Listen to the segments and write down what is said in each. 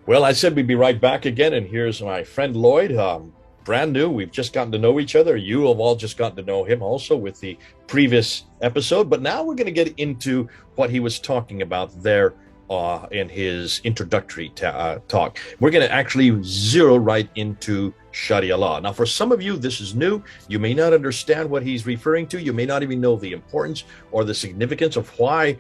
Well, I said we'd be right back again, and here's my friend Lloyd. Brand new. We've just gotten to know each other. You have all just gotten to know him also with the previous episode. But now we're going to get into what he was talking about there in his introductory talk. We're going to actually zero right into Sharia law. Now, for some of you, this is new. You may not understand what he's referring to. You may not even know the importance or the significance of why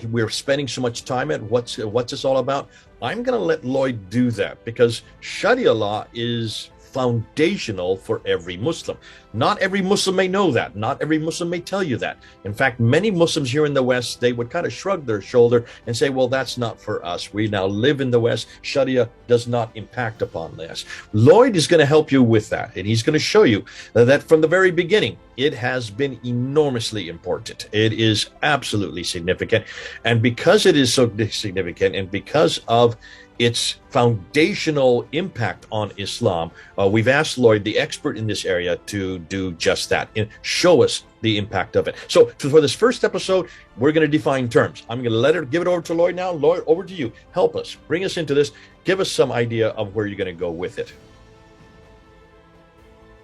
we're spending so much time at what's this all about. I'm going to let Lloyd do that because Sharia law is foundational for every Muslim. Not every Muslim may know that. Not every Muslim may tell you that. In fact, many Muslims here in the West, they would kind of shrug their shoulder and say, well, that's not for us. We now live in the West. Sharia does not impact upon this. Lloyd is going to help you with that. And he's going to show you that from the very beginning, it has been enormously important. It is absolutely significant. And because it is so significant and because of its foundational impact on Islam, we've asked Lloyd, the expert in this area, to do just that and show us the impact of it. So for this first episode, we're going to define terms. I'm going to give it over to Lloyd now. Lloyd, over to you. Help us. Bring us into this. Give us some idea of where you're going to go with it.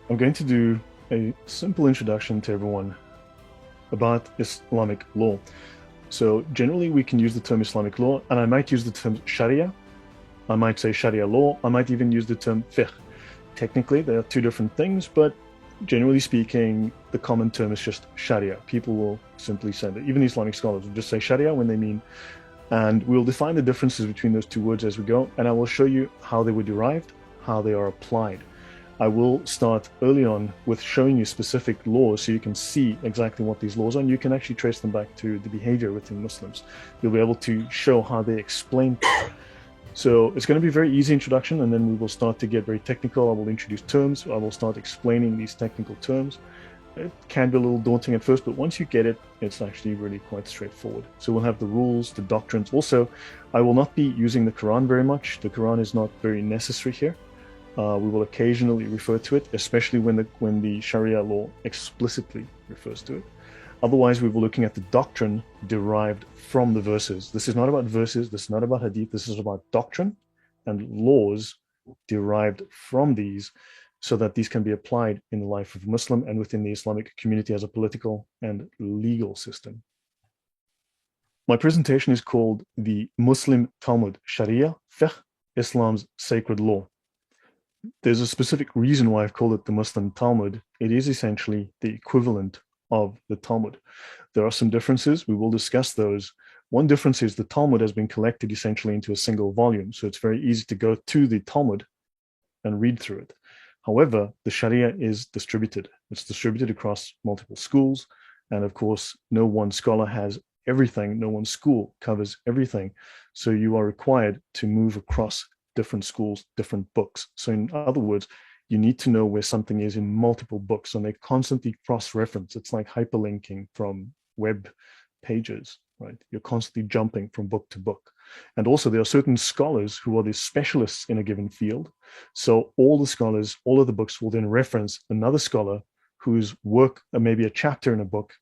I'm going to do a simple introduction to everyone about Islamic law. So generally we can use the term Islamic law, and I might use the term Sharia. I might say Sharia law. I might even use the term fiqh. Technically, they are two different things, but generally speaking, the common term is just Sharia. People will simply say that. Even Islamic scholars will just say Sharia when they mean, and we'll define the differences between those two words as we go, and I will show you how they were derived, how they are applied. I will start early on with showing you specific laws so you can see exactly what these laws are, and you can actually trace them back to the behavior within Muslims. You'll be able to show how they explain. So it's going to be a very easy introduction, and then we will start to get very technical. I will introduce terms. I will start explaining these technical terms. It can be a little daunting at first, but once you get it, it's actually really quite straightforward. So we'll have the rules, the doctrines. Also, I will not be using the Quran very much. The Quran is not very necessary here. We will occasionally refer to it, especially when the Sharia law explicitly refers to it. Otherwise, we were looking at the doctrine derived from the verses. This is not about verses. This is not about hadith. This is about doctrine and laws derived from these so that these can be applied in the life of a Muslim and within the Islamic community as a political and legal system. My presentation is called the Muslim Talmud, Sharia, Fiqh, Islam's Sacred Law. There's a specific reason why I've called it the Muslim Talmud. It is essentially the equivalent of the Talmud. There are some differences. We will discuss those. One difference is the Talmud has been collected essentially into a single volume, so it's very easy to go to the Talmud and read through it. However, the Sharia is distributed. It's distributed across multiple schools, and of course, no one scholar has everything. No one school covers everything. So you are required to move across different schools, different books. So in other words, you need to know where something is in multiple books, and they constantly cross-reference. It's like hyperlinking from web pages, right? You're constantly jumping from book to book. And also there are certain scholars who are the specialists in a given field. So all the scholars, all of the books will then reference another scholar whose work, or maybe a chapter in a book,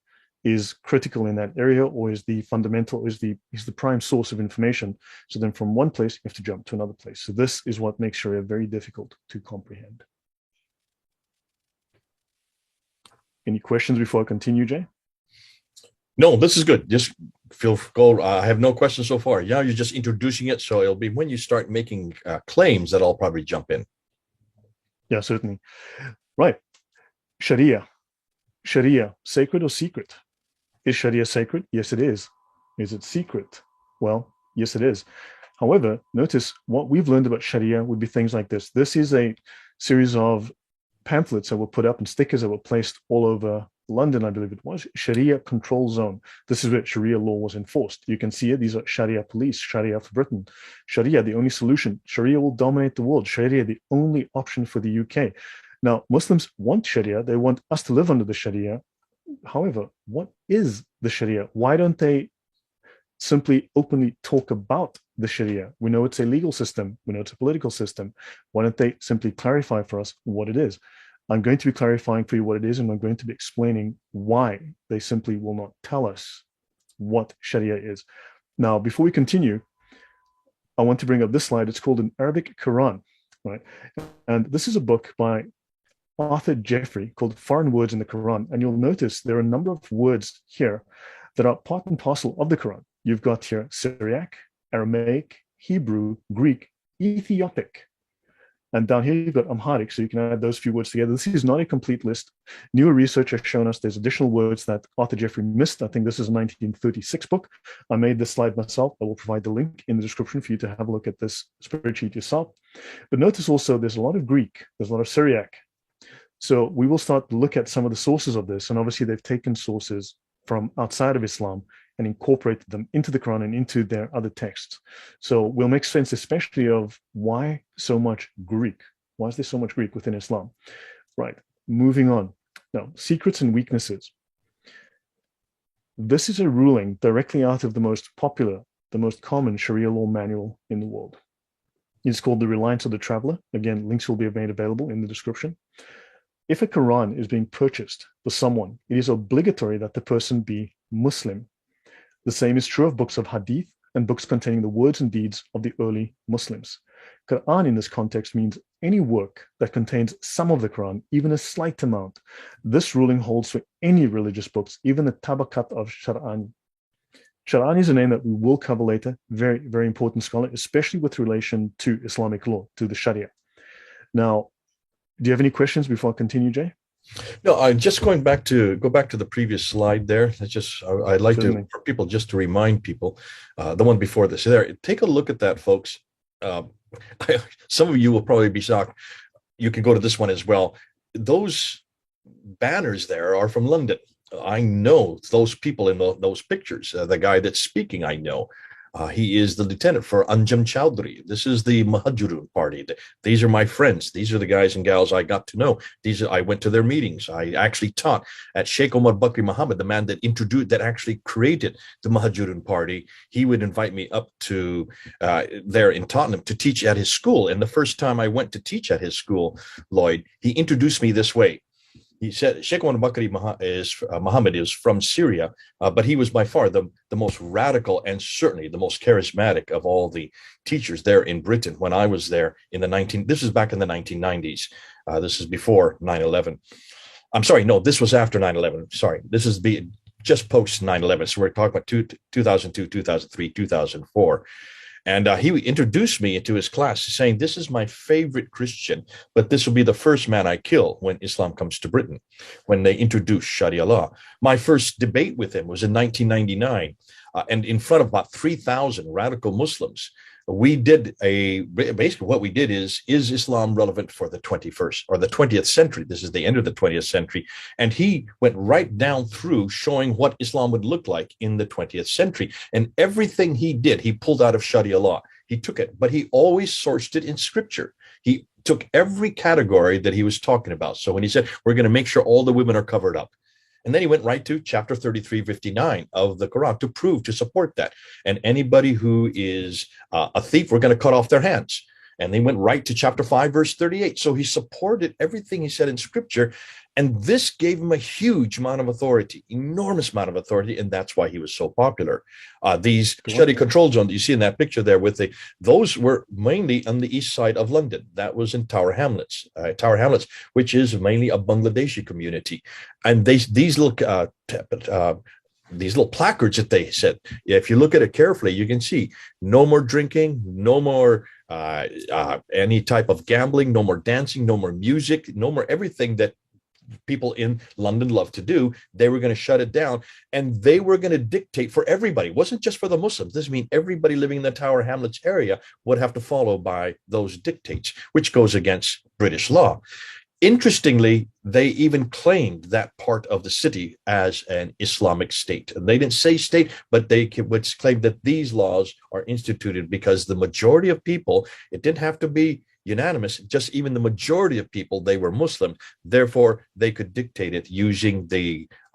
is critical in that area, or is the fundamental, is the prime source of information. So then from one place, you have to jump to another place. So this is what makes Sharia very difficult to comprehend. Any questions before I continue, Jay? No, this is good. Just go. I have no questions so far. Yeah, you're just introducing it. So it'll be when you start making claims that I'll probably jump in. Yeah, certainly. Right. Sharia. Sharia, sacred or secret? Is Sharia sacred? Yes, it is. Is it secret? Well, yes, it is. However, notice what we've learned about Sharia would be things like this. This is a series of pamphlets that were put up and stickers that were placed all over London, I believe it was. Sharia control zone. This is where Sharia law was enforced. You can see it. These are Sharia police, Sharia for Britain. Sharia, the only solution. Sharia will dominate the world. Sharia, the only option for the UK. Now, Muslims want Sharia. They want us to live under the Sharia. However, what is the Sharia? Why don't they simply openly talk about the Sharia? We know it's a legal system. We know it's a political system. Why don't they simply clarify for us what it is? I'm going to be clarifying for you what it is, and I'm going to be explaining why they simply will not tell us what Sharia is. Now, before we continue, I want to bring up this slide. It's called An Arabic Quran, right? And this is a book by Arthur Jeffrey called Foreign Words in the Quran. And you'll notice there are a number of words here that are part and parcel of the Quran. You've got here Syriac, Aramaic, Hebrew, Greek, Ethiopic. And down here, you've got Amharic, so you can add those few words together. This is not a complete list. Newer research has shown us there's additional words that Arthur Jeffrey missed. I think this is a 1936 book. I made this slide myself. I will provide the link in the description for you to have a look at this spreadsheet yourself. But notice also there's a lot of Greek. There's a lot of Syriac. So we will start to look at some of the sources of this. And obviously, they've taken sources from outside of Islam and incorporated them into the Quran and into their other texts. So we'll make sense, especially of why so much Greek. Why is there so much Greek within Islam? Right, moving on. Now, secrets and weaknesses. This is a ruling directly out of the most popular, the most common Sharia law manual in the world. It's called The Reliance of the Traveler. Again, links will be made available in the description. If a Quran is being purchased for someone, it is obligatory that the person be Muslim. The same is true of books of hadith and books containing the words and deeds of the early Muslims. Quran in this context means any work that contains some of the Quran, even a slight amount. This ruling holds for any religious books, even the Tabakat of Shar'ani. Shar'ani is a name that we will cover later, very, very important scholar, especially with relation to Islamic law, to the Sharia. Now, do you have any questions before I continue, Jay? No, I'm just go back to the previous slide there. I'd like to, for people, just to remind people, the one before this there, take a look at that, folks. Some of you will probably be shocked. You can go to this one as well. Those banners there are from London. I know those people in those pictures. The guy that's speaking, I know. He is the lieutenant for Anjum Chowdhury. This is the Muhajirun party. These are my friends. These are the guys and gals I got to know. I went to their meetings. I actually taught at Sheikh Omar Bakri Muhammad, the man that actually created the Muhajirun party. He would invite me up to there in Tottenham to teach at his school. And the first time I went to teach at his school, Lloyd, he introduced me this way. He said Sheikh Omar Bakri Muhammad is from Syria, but he was by far the most radical and certainly the most charismatic of all the teachers there in Britain when I was there in this is back in the 1990s. This is before 9/11. I'm sorry, no, this was after 9/11. Sorry, this is just post 9/11. So we're talking about 2002, 2003, 2004. And he introduced me into his class saying, this is my favorite Christian, but this will be the first man I kill when Islam comes to Britain, when they introduce Sharia law. My first debate with him was in 1999, and in front of about 3,000 radical Muslims. We did basically what we did is Islam relevant for the 21st or the 20th century? This is the end of the 20th century. And he went right down through showing what Islam would look like in the 20th century. And everything he did, he pulled out of Sharia law. He took it, but he always sourced it in scripture. He took every category that he was talking about. So when he said, we're going to make sure all the women are covered up, and then he went right to chapter 3359 of the Quran to support that. And anybody who is a thief, we're going to cut off their hands. And they went right to chapter 5, verse 38. So he supported everything he said in scripture. And this gave him a huge amount of authority, enormous amount of authority. And that's why he was so popular. These Sharia control zones you see in that picture there those were mainly on the east side of London. That was in Tower Hamlets, which is mainly a Bangladeshi community. And these little placards that they said, if you look at it carefully, you can see no more drinking, no more any type of gambling, no more dancing, no more music, no more everything that people in London love to do. They were going to shut it down, and they were going to dictate for everybody. It wasn't just for the Muslims. This means everybody living in the Tower Hamlets area would have to follow by those dictates, which goes against British law. Interestingly, they even claimed that part of the city as an Islamic state. And they didn't say state, but they would claim that these laws are instituted because the majority of people, it didn't have to be unanimous, just even the majority of people, they were Muslim. Therefore, they could dictate it using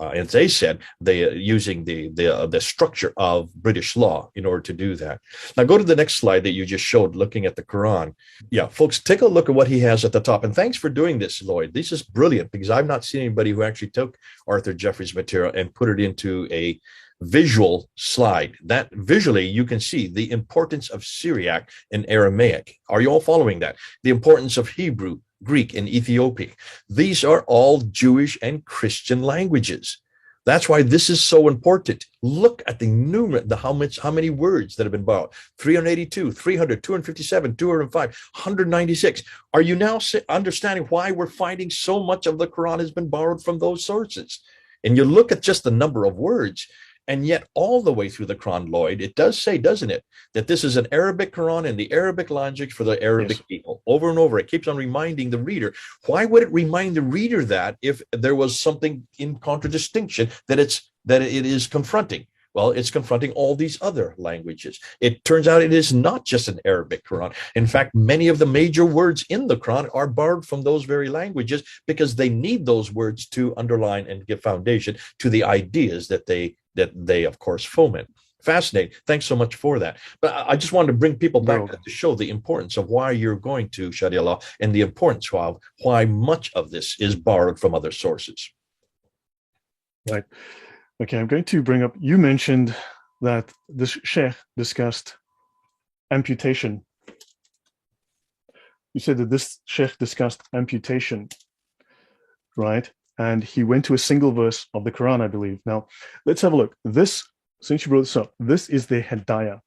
as they said, using the structure of British law in order to do that. Now, go to the next slide that you just showed, looking at the Quran. Yeah, folks, take a look at what he has at the top. And thanks for doing this, Lloyd. This is brilliant because I've not seen anybody who actually took Arthur Jeffrey's material and put it into a visual slide. That visually you can see the importance of Syriac and Aramaic. Are you all following that? The importance of Hebrew, Greek, and Ethiopic. These are all Jewish and Christian languages. That's why this is so important. Look at how many words that have been borrowed. 382, 300, 257, 205, 196. Are you now understanding why we're finding so much of the Quran has been borrowed from those sources? And you look at just the number of words, and yet all the way through the Quran, Lloyd, it does say, doesn't it, that this is an Arabic Quran in the Arabic language for the Arabic people. Over and over, it keeps on reminding the reader. Why would it remind the reader that if there was something in contradistinction that it is confronting? Well, it's confronting all these other languages. It turns out it is not just an Arabic Quran. In fact, many of the major words in the Quran are borrowed from those very languages because they need those words to underline and give foundation to the ideas that they of course foment. Fascinating. Thanks so much for that. But I just wanted to bring people back to show the importance of why you're going to Sharia law and the importance of why much of this is borrowed from other sources. Right. Okay, I'm going to bring up, you mentioned that this sheikh discussed amputation. You said that this sheikh discussed amputation, right? And he went to a single verse of the Quran, I believe. Now, let's have a look. This, since you brought this up, this is the Hedaya.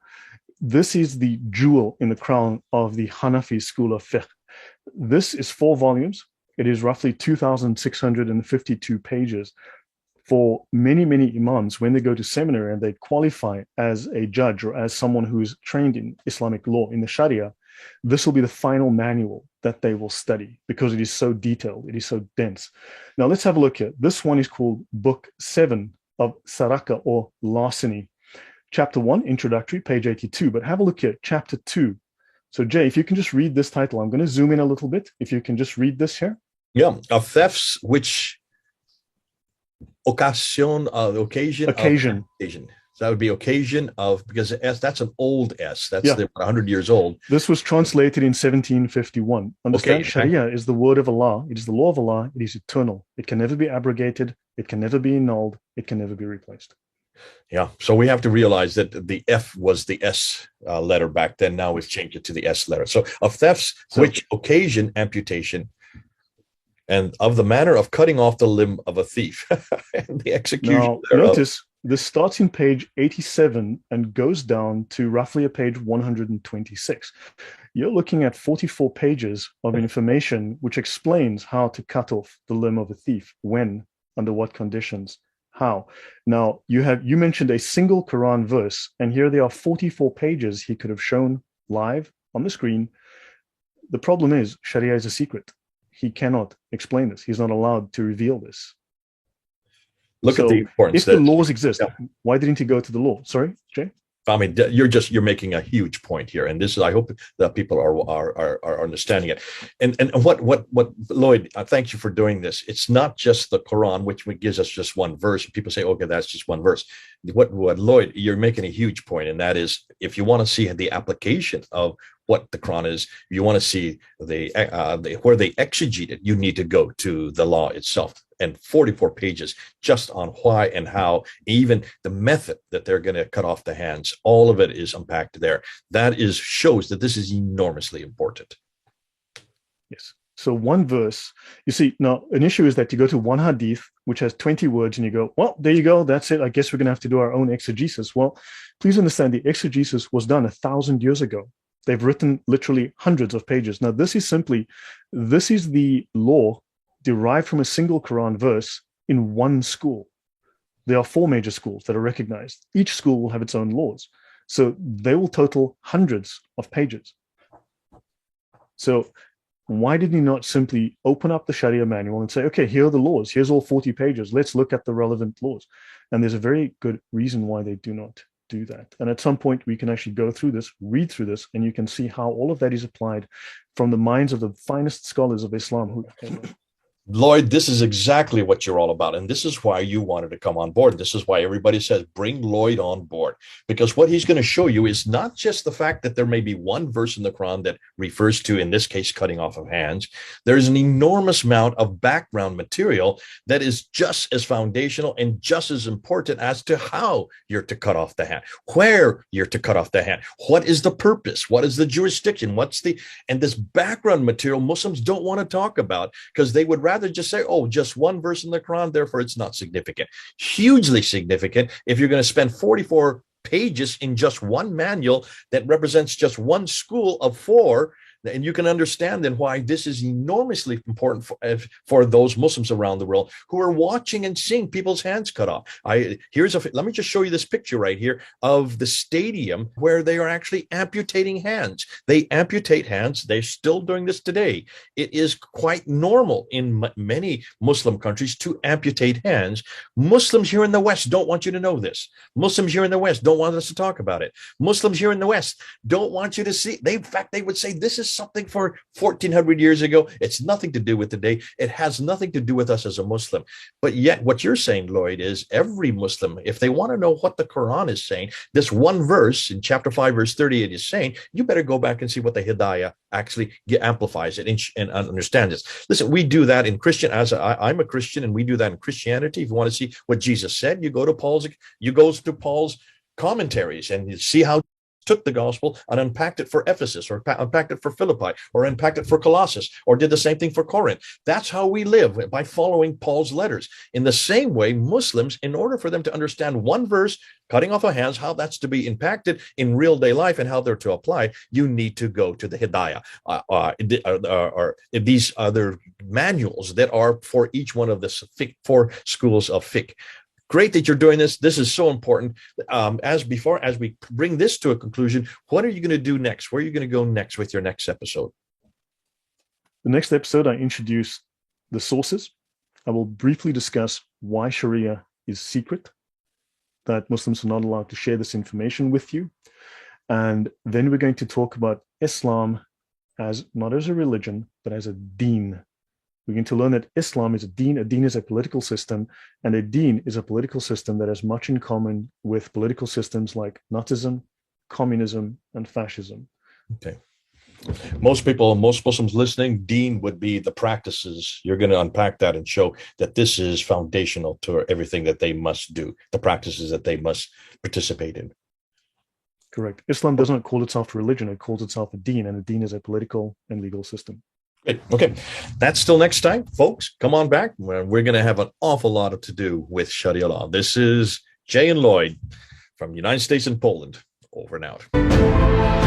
This is the jewel in the crown of the Hanafi school of fiqh. This is 4 volumes. It is roughly 2,652 pages. For many, many imams, when they go to seminary and they qualify as a judge or as someone who's trained in Islamic law, in the Sharia, this will be the final manual that they will study because it is so detailed, it is so dense. Now let's have a look here. This one is called Book 7 of Saraka or Larceny. Chapter 1, Introductory, page 82. But have a look here, Chapter 2. So Jay, if you can just read this title, I'm going to zoom in a little bit. If you can just read this here. Yeah, of thefts which occasion. So that would be occasion of, because S, that's an old S. That's 100 years old. This was translated in 1751. Understand, Okay. Sharia is the word of Allah. It is the law of Allah. It is eternal. It can never be abrogated. It can never be annulled. It can never be replaced. Yeah. So we have to realize that the F was the S letter back then. Now we've changed it to the S letter. So of thefts which occasion amputation, and of the manner of cutting off the limb of a thief and the execution now, thereof. Notice this starts in page 87 and goes down to roughly a page 126. You're looking at 44 pages of information which explains how to cut off the limb of a thief, when, under what conditions, how. Now, you mentioned a single Quran verse, and here there are 44 pages he could have shown live on the screen. The problem is Sharia is a secret. He cannot explain this. He's not allowed to reveal this. Look at the importance. If the laws exist, why didn't he go to the law? Sorry, Jay? I mean, you're making a huge point here, and this is, I hope that people are understanding it. And what Lloyd, thank you for doing this. It's not just the Quran, which gives us just one verse. People say, okay, that's just one verse. What Lloyd, you're making a huge point, and that is, if you want to see the application of what the Quran is, you want to see where they exegete it, you need to go to the law itself. And 44 pages just on why and how, even the method that they're going to cut off the hands, all of it is unpacked there. That shows that this is enormously important. Yes. So one verse, you see, now an issue is that you go to one hadith, which has 20 words, and you go, well, there you go, that's it. I guess we're going to have to do our own exegesis. Well, please understand, the exegesis was done 1,000 years ago. They've written literally hundreds of pages. Now, this is the law derived from a single Quran verse in one school. There are 4 major schools that are recognized. Each school will have its own laws. So they will total hundreds of pages. So why did he not simply open up the Sharia manual and say, okay, here are the laws. Here's all 40 pages. Let's look at the relevant laws. And there's a very good reason why they do not do that. And at some point, we can actually go through this, read through this, and you can see how all of that is applied from the minds of the finest scholars of Islam. Lloyd, this is exactly what you're all about. And this is why you wanted to come on board. This is why everybody says, bring Lloyd on board. Because what he's going to show you is not just the fact that there may be one verse in the Quran that refers to, in this case, cutting off of hands. There's an enormous amount of background material that is just as foundational and just as important as to how you're to cut off the hand, where you're to cut off the hand, what is the purpose, what is the jurisdiction, and this background material Muslims don't want to talk about because they would rather just say, oh, just one verse in the Quran, therefore it's not significant. Hugely significant if you're going to spend 44 pages in just one manual that represents just one school of four. And you can understand then why this is enormously important for those Muslims around the world who are watching and seeing people's hands cut off. Let me just show you this picture right here of the stadium where they are actually amputating hands. They amputate hands. They're still doing this today. It is quite normal in many Muslim countries to amputate hands. Muslims here in the West don't want you to know this. Muslims here in the West don't want us to talk about it. Muslims here in the West don't want you to see. In fact, they would say this is something for 1400 years ago. It's nothing to do with today. It has nothing to do with us as a Muslim. But yet what you're saying, Lloyd, is every Muslim, if they want to know what the Quran is saying, this one verse in chapter 5, verse 38 is saying, you better go back and see what the Hedaya actually amplifies it and understands it. Listen, we do that in Christian, I'm a Christian, and we do that in Christianity. If you want to see what Jesus said, you go to Paul's commentaries and you see how took the gospel and unpacked it for Ephesus, or unpacked it for Philippi, or unpacked it for Colossus, or did the same thing for Corinth. That's how we live, by following Paul's letters. In the same way, Muslims, in order for them to understand one verse, cutting off of hands, how that's to be impacted in real day life and how they're to apply, you need to go to the Hedaya, or these other manuals that are for each one of the four schools of fiqh. Great that you're doing this. This is so important. As we bring this to a conclusion, what are you going to do next? Where are you going to go next with your next episode? The next episode, I introduce the sources. I will briefly discuss why Sharia is secret, that Muslims are not allowed to share this information with you. And then we're going to talk about Islam as not as a religion, but as a deen. We're going to learn that Islam is a deen is a political system, and a deen is a political system that has much in common with political systems like Nazism, communism, and fascism. Okay. Most Muslims listening, deen would be the practices. You're going to unpack that and show that this is foundational to everything that they must do, the practices that they must participate in. Correct. Islam does not call itself a religion, it calls itself a deen, and a deen is a political and legal system. Okay, that's still next time, folks. Come on back. We're going to have an awful lot to do with Sharia law. This is Jay and Lloyd from the United States and Poland. Over and out.